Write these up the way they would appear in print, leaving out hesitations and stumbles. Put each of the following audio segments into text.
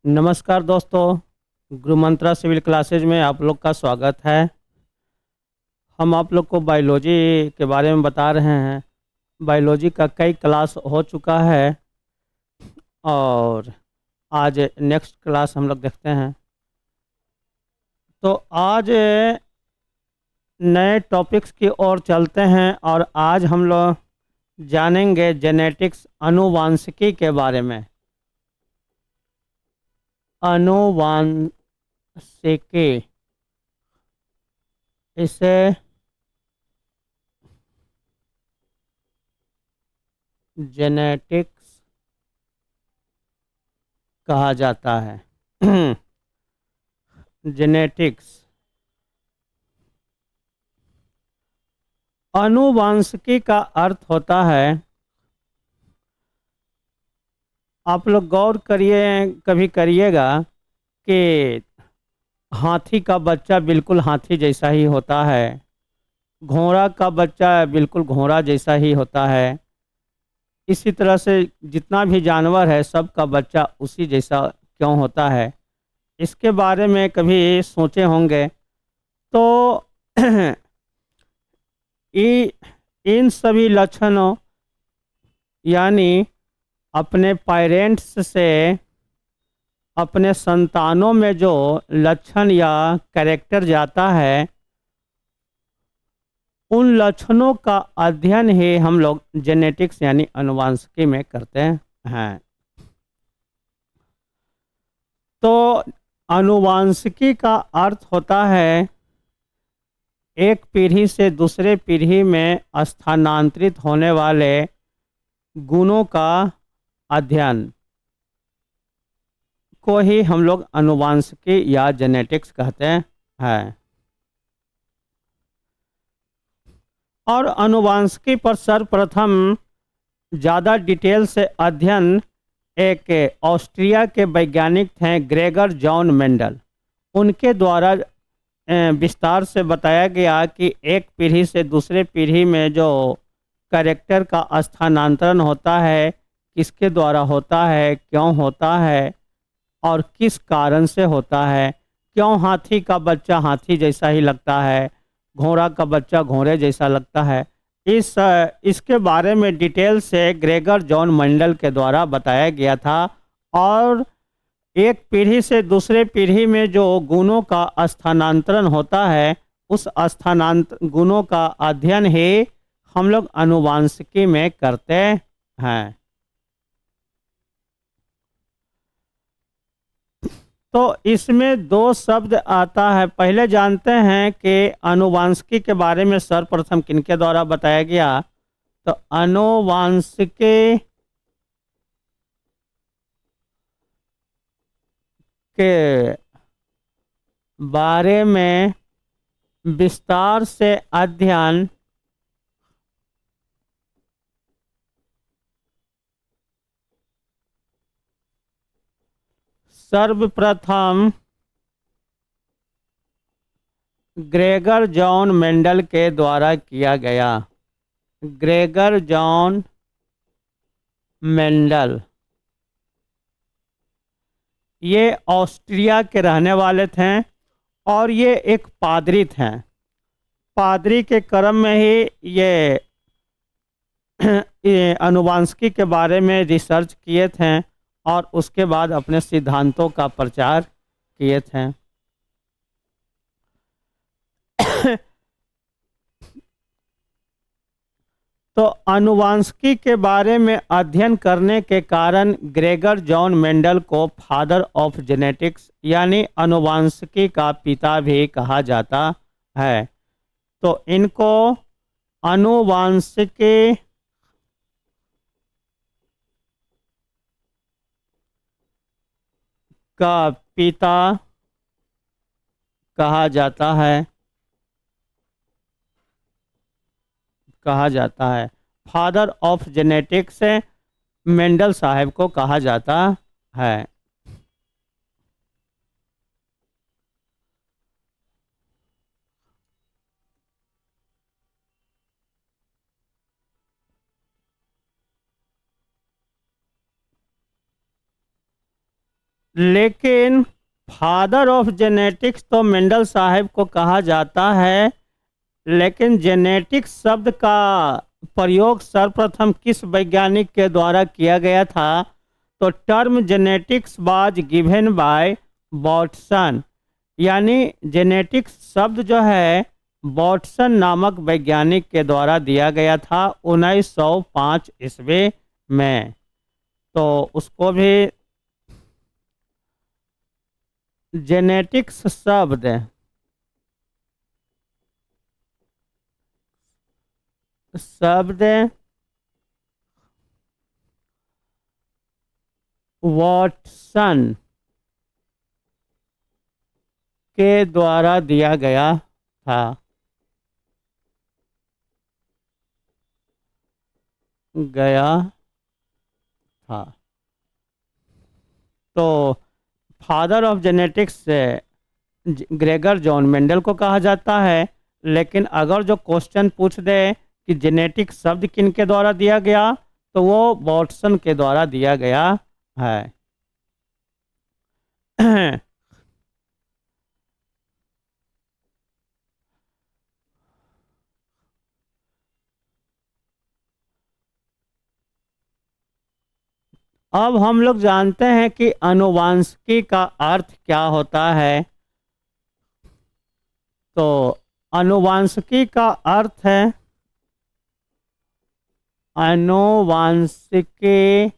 नमस्कार दोस्तों। गुरु मंत्रा civil classes में आप लोग का स्वागत है। हम आप लोग को बायोलॉजी के बारे में बता रहे हैं। बायोलॉजी का कई क्लास हो चुका है और आज नेक्स्ट क्लास हम लोग देखते हैं। तो आज नए टॉपिक्स की ओर चलते हैं और आज हम लोग जानेंगे जेनेटिक्स आनुवांशिकी के बारे में। आनुवांशिकी इसे जेनेटिक्स कहा जाता है। जेनेटिक्स आनुवांशिकी का अर्थ होता है, आप लोग गौर करिए, कभी करिएगा कि हाथी का बच्चा बिल्कुल हाथी जैसा ही होता है, घोड़ा का बच्चा बिल्कुल घोड़ा जैसा ही होता है। इसी तरह से जितना भी जानवर है सबका बच्चा उसी जैसा क्यों होता है, इसके बारे में कभी सोचे होंगे। तो इन सभी लक्षणों यानी अपने पेरेंट्स से अपने संतानों में जो लक्षण या कैरेक्टर जाता है, उन लक्षणों का अध्ययन ही हम लोग जेनेटिक्स यानी आनुवंशिकी में करते हैं। तो आनुवंशिकी का अर्थ होता है एक पीढ़ी से दूसरे पीढ़ी में स्थानांतरित होने वाले गुणों का अध्ययन को ही हम लोग आनुवंशिकी या जेनेटिक्स कहते हैं। और आनुवंशिकी पर सर्वप्रथम ज़्यादा डिटेल से अध्ययन एक ऑस्ट्रिया के वैज्ञानिक थे ग्रेगर जॉन मेंडल, उनके द्वारा विस्तार से बताया गया कि एक पीढ़ी से दूसरे पीढ़ी में जो कैरेक्टर का स्थानांतरण होता है, किसके द्वारा होता है, क्यों होता है और किस कारण से होता है। क्यों हाथी का बच्चा हाथी जैसा ही लगता है, घोड़ा का बच्चा घोड़े जैसा लगता है, इसके बारे में डिटेल से ग्रेगर जॉन मेंडल के द्वारा बताया गया था। और एक पीढ़ी से दूसरे पीढ़ी में जो गुणों का स्थानांतरण होता है, उस स्थानांतर गुणों का अध्ययन ही हम लोग आनुवंशिकी में करते हैं। तो इसमें दो शब्द आता है। पहले जानते हैं कि आनुवंशिकी के बारे में सर्वप्रथम किनके द्वारा बताया गया। तो आनुवंशिकी के बारे में विस्तार से अध्ययन सर्वप्रथम ग्रेगर जॉन मेंडल के द्वारा किया गया। ग्रेगर जॉन मेंडल ये ऑस्ट्रिया के रहने वाले थे और ये एक पादरी थे। पादरी के क्रम में ही ये आनुवंशिकी के बारे में रिसर्च किए थे और उसके बाद अपने सिद्धांतों का प्रचार किए थे। तो आनुवंशिकी के बारे में अध्ययन करने के कारण ग्रेगर जॉन मेंडल को फादर ऑफ जेनेटिक्स यानी आनुवंशिकी का पिता भी कहा जाता है। तो इनको आनुवंशिकी का पिता कहा जाता है, फादर ऑफ जेनेटिक्स मेंडल साहब को कहा जाता है। लेकिन फादर ऑफ जेनेटिक्स तो मेंडल साहब को कहा जाता है, लेकिन जेनेटिक्स शब्द का प्रयोग सर्वप्रथम किस वैज्ञानिक के द्वारा किया गया था? तो term genetics was given by Watson, यानी जेनेटिक्स शब्द जो है वॉटसन नामक वैज्ञानिक के द्वारा दिया गया था 1905 ईस्वी में। तो उसको भी जेनेटिक्स शब्द वॉटसन के द्वारा दिया गया था। तो father of genetics Gregor John Mendel को कहा जाता है, लेकिन अगर जो क्वेश्चन पूछ दे कि जेनेटिक शब्द किन के द्वारा दिया गया, तो वो वॉटसन के द्वारा दिया गया है। अब हम लोग जानते हैं कि आनुवांशिकी का अर्थ क्या होता है। तो आनुवांशिकी का अर्थ है, आनुवांशिकी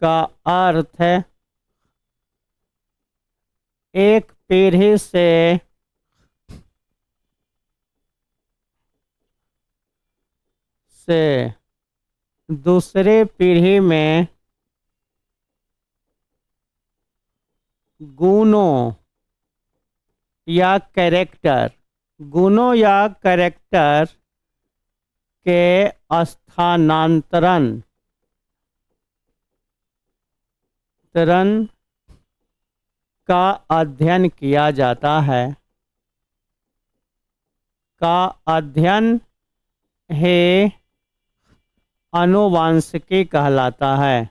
का अर्थ है एक पीढ़ी से दूसरे पीढ़ी में गुणों या कैरेक्टर के स्थानांतरण का अध्ययन किया जाता है, का अध्ययन है आनुवांशिकी कहलाता है।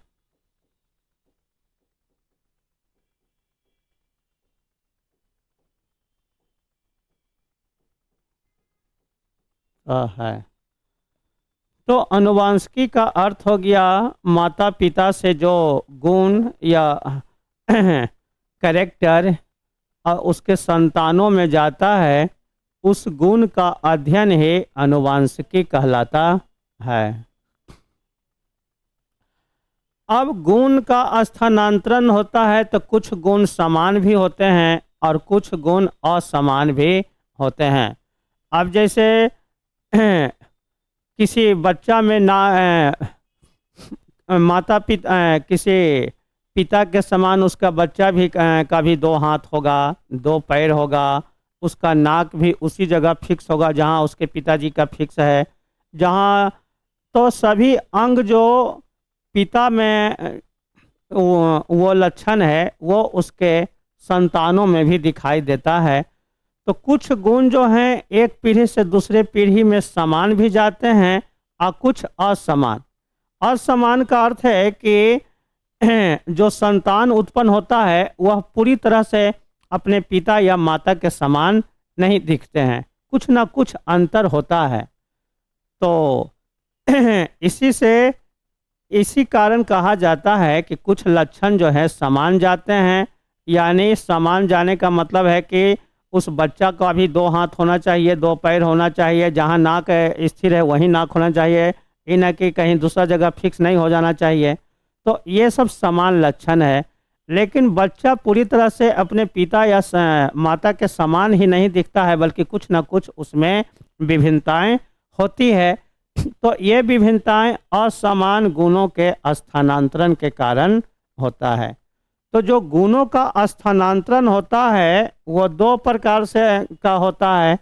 तो आनुवांशिकी का अर्थ हो गया माता पिता से जो गुण या कैरेक्टर उसके संतानों में जाता है, उस गुण का अध्ययन ही आनुवांशिकी कहलाता है। अब गुण का स्थानांतरण होता है तो कुछ गुण समान भी होते हैं और कुछ गुण असमान भी होते हैं। अब जैसे किसी बच्चा में माता पिता किसी पिता के समान उसका बच्चा भी का भी 2 हाथ होगा, 2 पैर होगा, उसका नाक भी उसी जगह फिक्स होगा जहाँ उसके पिताजी का फिक्स है, जहाँ तो सभी अंग जो पिता में वो लक्षण है वो उसके संतानों में भी दिखाई देता है। तो कुछ गुण जो हैं एक पीढ़ी से दूसरे पीढ़ी में समान भी जाते हैं और कुछ असमान। असमान का अर्थ है कि जो संतान उत्पन्न होता है वह पूरी तरह से अपने पिता या माता के समान नहीं दिखते हैं, कुछ ना कुछ अंतर होता है। तो इसी कारण कहा जाता है कि कुछ लक्षण जो है समान जाते हैं, यानी समान जाने का मतलब है कि उस बच्चा का भी 2 हाथ होना चाहिए, 2 पैर होना चाहिए, जहाँ नाक स्थिर है वहीं नाक होना चाहिए, ये न कि कहीं दूसरा जगह फिक्स नहीं हो जाना चाहिए। तो ये सब समान लक्षण है, लेकिन बच्चा पूरी तरह से अपने पिता या माता के समान ही नहीं दिखता है, बल्कि कुछ ना कुछ उसमें विभिन्नताएं होती है। तो ये विभिन्नताएं असमान गुणों के स्थानांतरण के कारण होता है। तो जो गुणों का स्थानांतरण होता है वो 2 प्रकार से का होता है।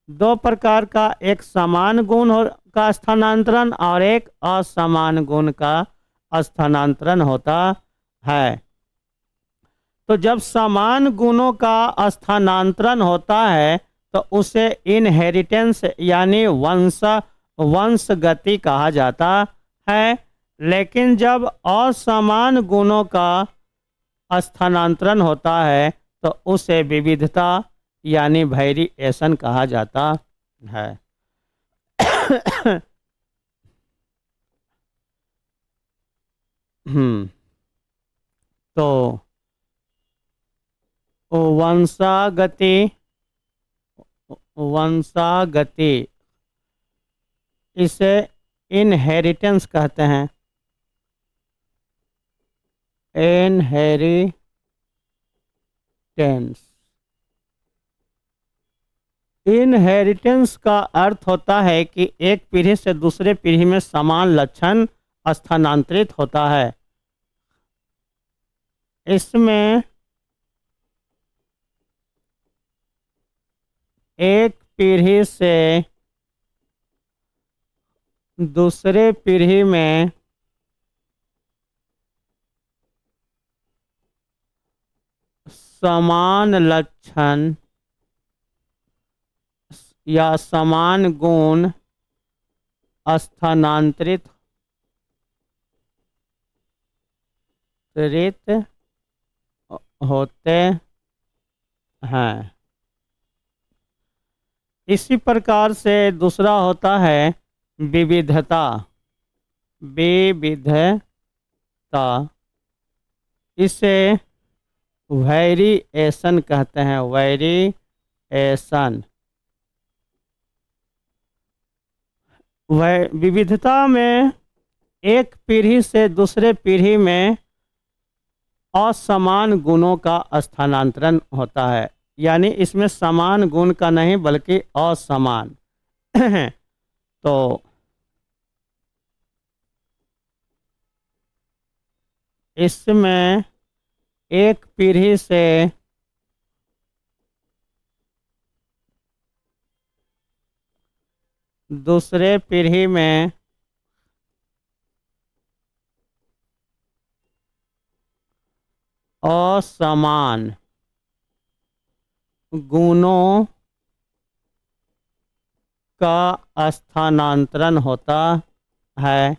2 प्रकार का, एक समान गुण का स्थानांतरण और एक असमान गुण का स्थानांतरण होता है। तो जब समान गुणों का स्थानांतरण होता है तो उसे इनहेरिटेंस यानी वंशगति कहा जाता है। लेकिन जब असमान गुणों का स्थानांतरण होता है तो उसे विविधता यानी वेरिएशन कहा जाता है। तो वंशागति वंशागति इसे इनहेरिटेंस कहते हैं। इनहेरिटेंस इनहेरिटेंस का अर्थ होता है कि एक पीढ़ी से दूसरे पीढ़ी में समान लक्षण स्थानांतरित होता है। इसमें एक पीढ़ी से दूसरे पीढ़ी में समान लक्षण या समान गुण स्थानांतरित होते हैं। इसी प्रकार से दूसरा होता है विविधता। विविधता इसे वेरिएशन कहते हैं। वेरिएशन विविधता में एक पीढ़ी से दूसरे पीढ़ी में असमान गुणों का स्थानांतरण होता है, यानी इसमें समान गुण का नहीं बल्कि असमान। तो इसमें एक पीढ़ी से दूसरे पीढ़ी में असमान गुणों का स्थानांतरण होता है।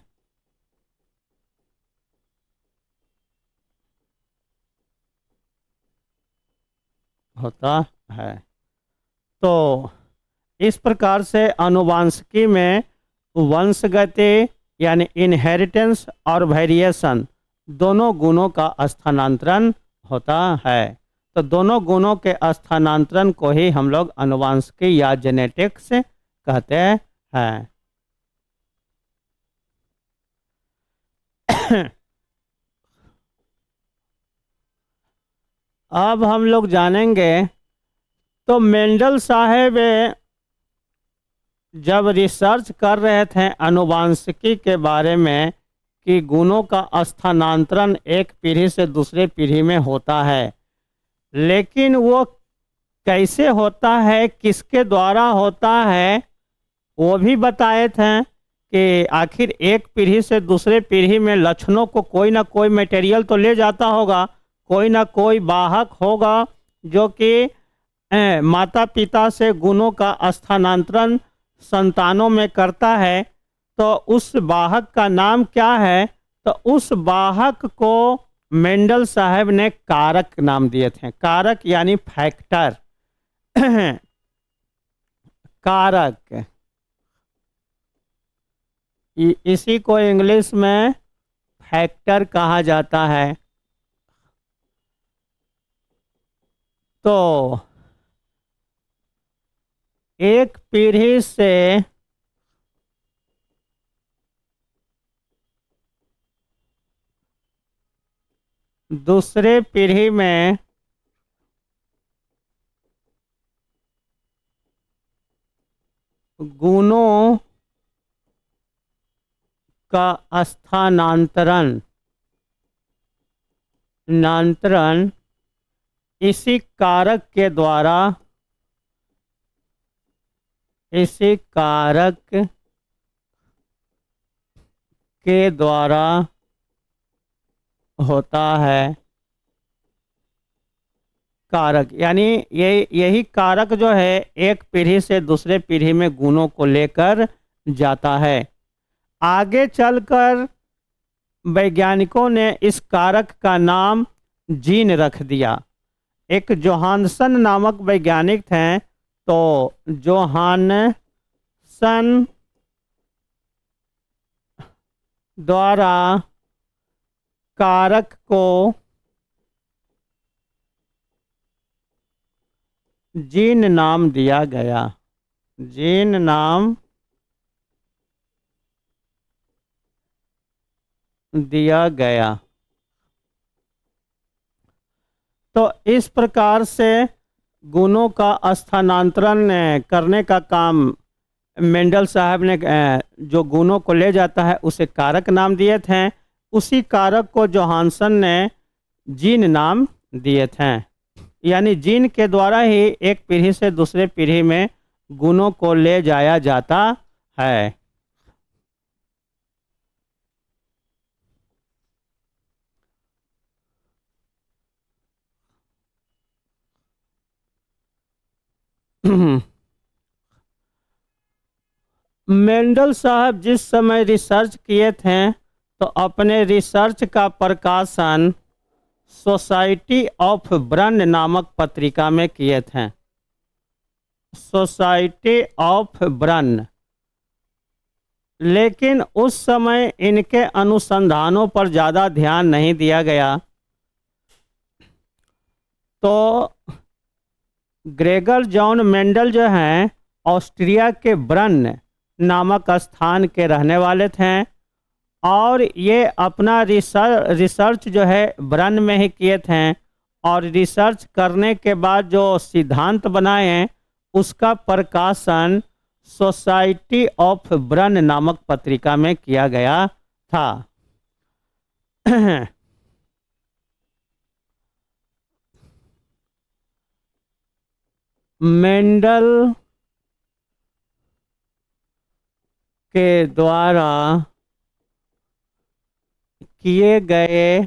तो इस प्रकार से आनुवांशिकी में वंशगति यानी इनहेरिटेंस और वेरिएशन दोनों गुणों का स्थानांतरण होता है। तो दोनों गुणों के स्थानांतरण को ही हम लोग आनुवांशिकी या जेनेटिक्स कहते हैं। अब हम लोग जानेंगे, तो मेंडल साहब जब रिसर्च कर रहे थे आनुवांशिकी के बारे में कि गुणों का स्थानांतरण एक पीढ़ी से दूसरे पीढ़ी में होता है, लेकिन वो कैसे होता है, किसके द्वारा होता है, वो भी बताए थे कि आखिर एक पीढ़ी से दूसरे पीढ़ी में लक्षणों को कोई ना कोई मटेरियल तो ले जाता होगा, कोई ना कोई वाहक होगा जो कि माता पिता से गुणों का स्थानांतरण संतानों में करता है। तो उस वाहक का नाम क्या है? तो उस वाहक को मेंडल साहब ने कारक नाम दिए थे। कारक यानी फैक्टर। कारक इसी को इंग्लिश में फैक्टर कहा जाता है। तो एक पीढ़ी से दूसरे पीढ़ी में गुणों का स्थानांतरण इसी कारक के द्वारा होता है। कारक यानी यही कारक जो है एक पीढ़ी से दूसरे पीढ़ी में गुणों को लेकर जाता है। आगे चलकर वैज्ञानिकों ने इस कारक का नाम जीन रख दिया। एक जोहानसन नामक वैज्ञानिक थे, तो जोहानसन द्वारा कारक को जीन नाम दिया गया। जीन नाम दिया गया। तो इस प्रकार से गुणों का स्थानांतरण करने का काम मेंडल साहब ने जो गुणों को ले जाता है उसे कारक नाम दिए थे। उसी कारक को जोहानसन ने जीन नाम दिए थे। यानी जीन के द्वारा ही एक पीढ़ी से दूसरे पीढ़ी में गुणों को ले जाया जाता है। मेंडल साहब जिस समय रिसर्च किए थे, तो अपने रिसर्च का प्रकाशन सोसाइटी ऑफ ब्रन नामक पत्रिका में किए थे। सोसाइटी ऑफ ब्रन। लेकिन उस समय इनके अनुसंधानों पर ज़्यादा ध्यान नहीं दिया गया। तो ग्रेगर जॉन मेंडल जो हैं ऑस्ट्रिया के ब्रन नामक स्थान के रहने वाले थे, और ये अपना रिसर्च जो है ब्रन में ही किए थे। और रिसर्च करने के बाद जो सिद्धांत बनाए हैं उसका प्रकाशन सोसाइटी ऑफ ब्रन नामक पत्रिका में किया गया था। मेंडल के द्वारा किए गए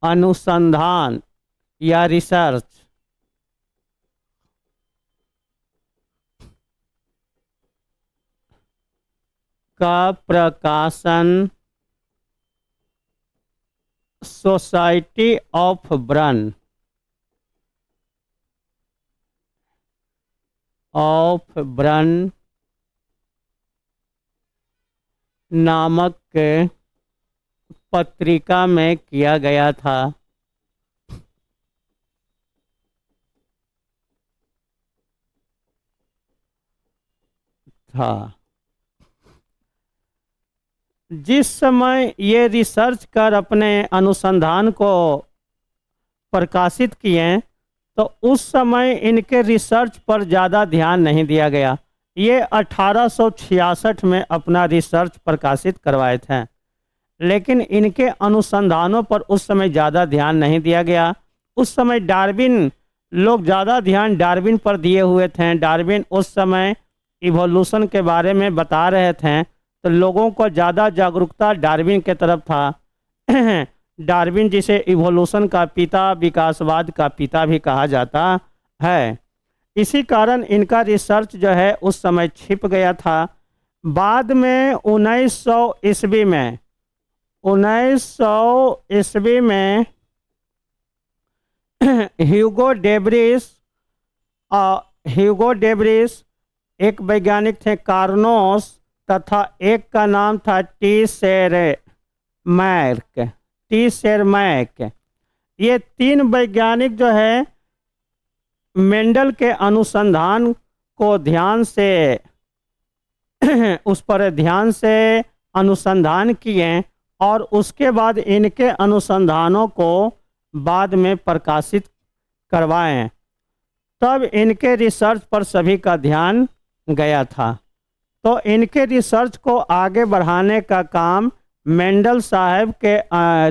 अनुसंधान या रिसर्च का प्रकाशन सोसाइटी ऑफ ब्रन नामक पत्रिका में किया गया था। जिस समय ये रिसर्च कर अपने अनुसंधान को प्रकाशित किए, तो उस समय इनके रिसर्च पर ज़्यादा ध्यान नहीं दिया गया। ये 1866 में अपना रिसर्च प्रकाशित करवाए थे, लेकिन इनके अनुसंधानों पर उस समय ज़्यादा ध्यान नहीं दिया गया। उस समय डार्विन, लोग ज़्यादा ध्यान डार्विन पर दिए हुए थे। डार्विन उस समय इवोल्यूशन के बारे में बता रहे थे, तो लोगों को ज़्यादा जागरूकता डार्विन के तरफ था। डार्विन जिसे इवोल्यूशन का पिता, विकासवाद का पिता भी कहा जाता है। इसी कारण इनका रिसर्च जो है उस समय छिप गया था। बाद में 1900 ईस्वी में ह्यूगो डेब्रिस एक वैज्ञानिक थे, कार्नोस, तथा एक का नाम था टी शेरमैक। ये तीन वैज्ञानिक जो है मेंडल के अनुसंधान को ध्यान से उस पर ध्यान से अनुसंधान किए, और उसके बाद इनके अनुसंधानों को बाद में प्रकाशित करवाएं। तब इनके रिसर्च पर सभी का ध्यान गया था। तो इनके रिसर्च को आगे बढ़ाने का काम, मेंडल साहब के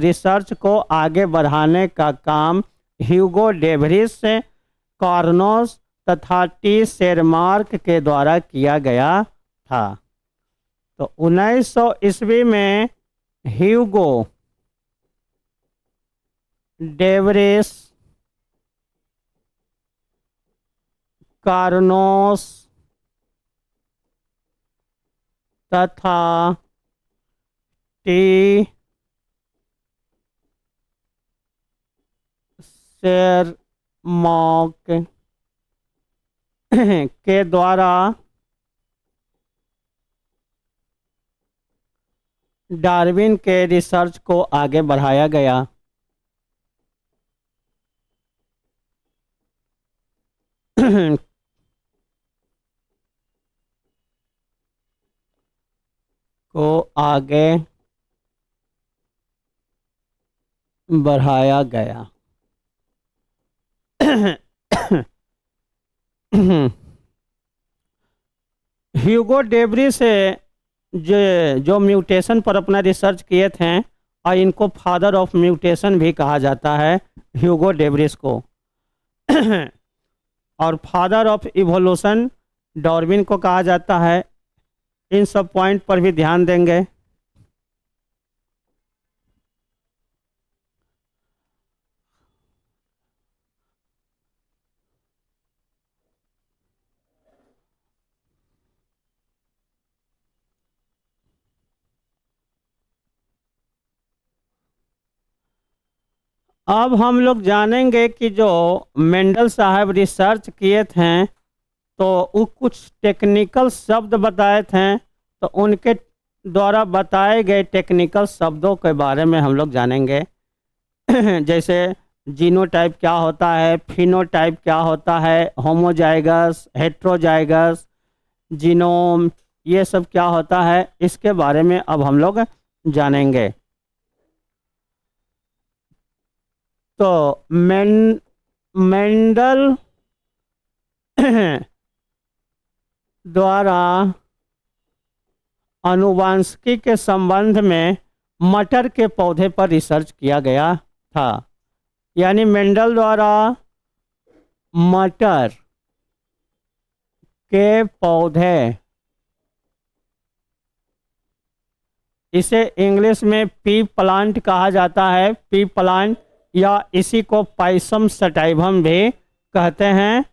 रिसर्च को आगे बढ़ाने का काम ह्यूगो डेब्रिस, कार्नोस तथा टी शेरमार्क के द्वारा किया गया था। तो 1900 ईस्वी में ह्यूगो डेब्रिस, कार्नोस तथा टी शेरमॉक के द्वारा डार्विन के रिसर्च को आगे बढ़ाया गया। को आगे बढ़ाया गया। ह्यूगो डेवरी से जो म्यूटेशन पर अपना रिसर्च किए थे और इनको फादर ऑफ म्यूटेशन भी कहा जाता है, ह्यूगो डेवरिस को। और फादर ऑफ इवोल्यूशन डार्विन को कहा जाता है। इन सब पॉइंट पर भी ध्यान देंगे। अब हम लोग जानेंगे कि जो मेंडल साहब रिसर्च किए थे तो वो कुछ टेक्निकल शब्द बताए थे, तो उनके द्वारा बताए गए टेक्निकल शब्दों के बारे में हम लोग जानेंगे। जैसे जीनोटाइप क्या होता है, फिनोटाइप क्या होता है, होमोजाइगस, हेट्रोजाइगस, जीनोम, ये सब क्या होता है, इसके बारे में अब हम लोग जानेंगे। तो मेंडल द्वारा आनुवंशिकी के संबंध में मटर के पौधे पर रिसर्च किया गया था। यानी मेंडल द्वारा मटर के पौधे, इसे इंग्लिश में पी प्लांट कहा जाता है, पी प्लांट, या इसी को पाइसम सटाइवम भी कहते हैं।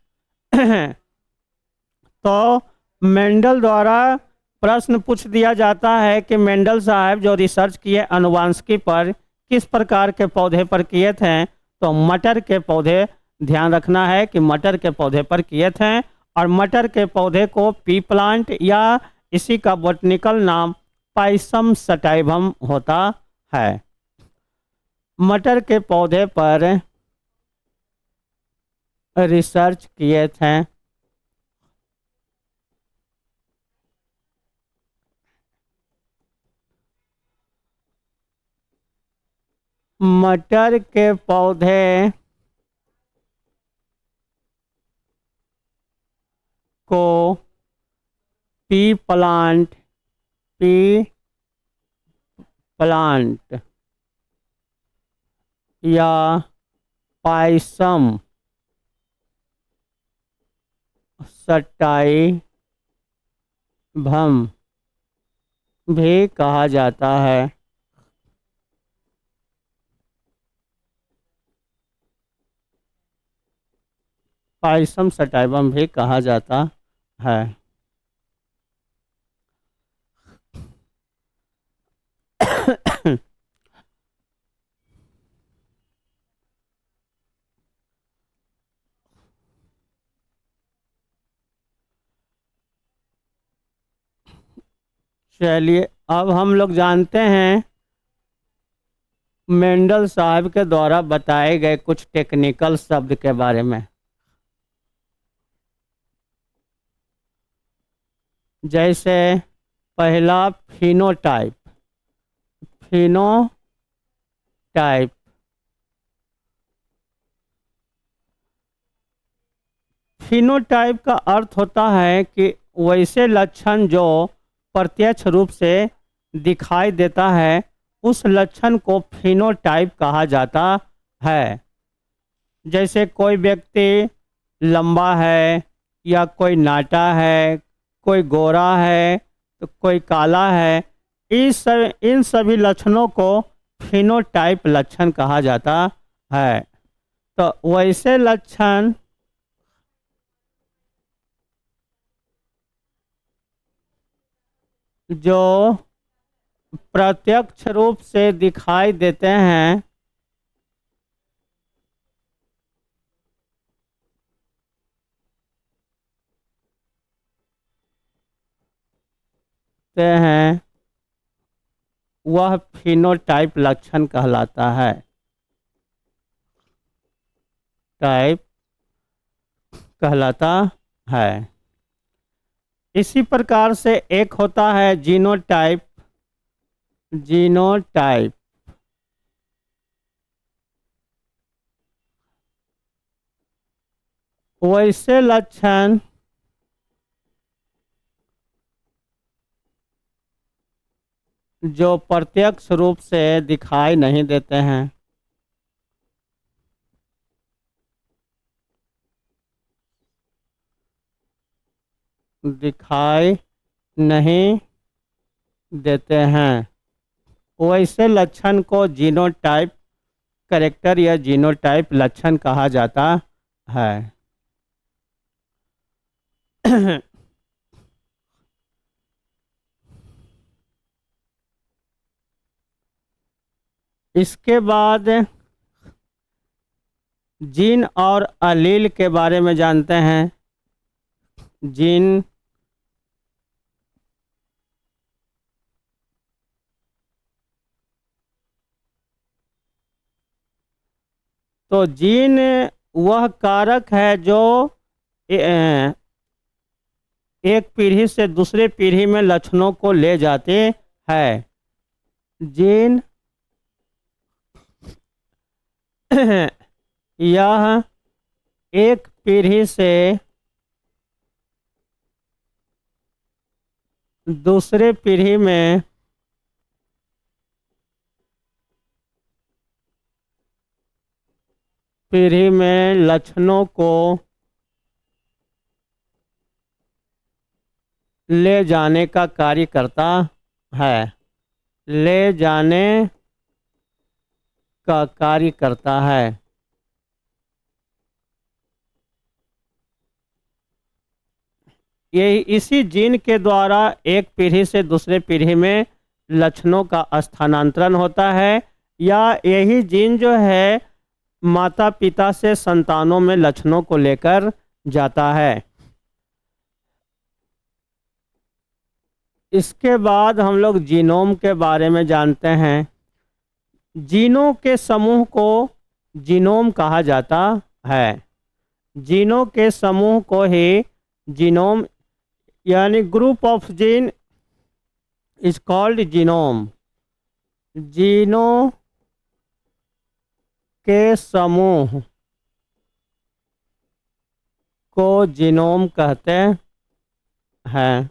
तो मेंडल द्वारा प्रश्न पूछ दिया जाता है कि मेंडल साहब जो रिसर्च किए आनुवंशिकी पर, किस प्रकार के पौधे पर किए थे, तो मटर के पौधे, ध्यान रखना है कि मटर के पौधे पर किए थे। और मटर के पौधे को पी प्लांट या इसी का बॉटनिकल नाम पाइसम सटाइवम होता है। मटर के पौधे पर रिसर्च किए थे। मटर के पौधे को पी प्लांट या पाइसम सटाइवम भी कहा जाता है। पाइसम सटाइवम भी कहा जाता है। चलिए अब हम लोग जानते हैं मेंडल साहब के द्वारा बताए गए कुछ टेक्निकल शब्द के बारे में। जैसे पहला फिनोटाइप। फिनोटाइप फिनोटाइप का अर्थ होता है कि वैसे लक्षण जो प्रत्यक्ष रूप से दिखाई देता है, उस लक्षण को फिनोटाइप कहा जाता है। जैसे कोई व्यक्ति लंबा है, या कोई नाटा है, कोई गोरा है, तो कोई काला है, इन सभी लक्षणों को फिनोटाइप लक्षण कहा जाता है। तो वैसे लक्षण जो प्रत्यक्ष रूप से दिखाई देते हैं वह फिनोटाइप लक्षण कहलाता है। टाइप कहलाता है। इसी प्रकार से एक होता है जीनोटाइप। जीनोटाइप वैसे लक्षण जो प्रत्यक्ष रूप से दिखाई नहीं देते हैं। दिखाई नहीं देते हैं वैसे लक्षण को जीनोटाइप कैरेक्टर या जीनोटाइप लक्षण कहा जाता है। इसके बाद जीन और अलील के बारे में जानते हैं। जीन तो जीन वह कारक है जो एक पीढ़ी से दूसरे पीढ़ी में लक्षणों को ले जाते हैं। जीन यह एक पीढ़ी से दूसरे पीढ़ी में लक्षणों को ले जाने का कार्य करता है। ले जाने का कार्य करता है। ये इसी जीन के द्वारा एक पीढ़ी से दूसरे पीढ़ी में लक्षणों का स्थानांतरण होता है, या यही जीन जो है माता पिता से संतानों में लक्षणों को लेकर जाता है। इसके बाद हम लोग जीनोम के बारे में जानते हैं। जीनों के समूह को जीनोम कहा जाता है। जीनों के समूह को ही जीनोम यानी group of gene is called genome. जीनों के समूह को जीनोम कहते हैं।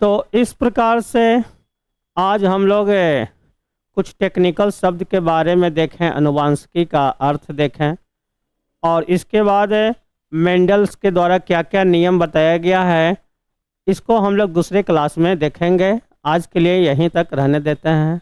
तो इस प्रकार से आज हम लोग कुछ टेक्निकल शब्द के बारे में देखें, अनुवांशिकी का अर्थ देखें, और इसके बाद मेंडल्स के द्वारा क्या क्या नियम बताया गया है इसको हम लोग दूसरे क्लास में देखेंगे। आज के लिए यहीं तक रहने देते हैं।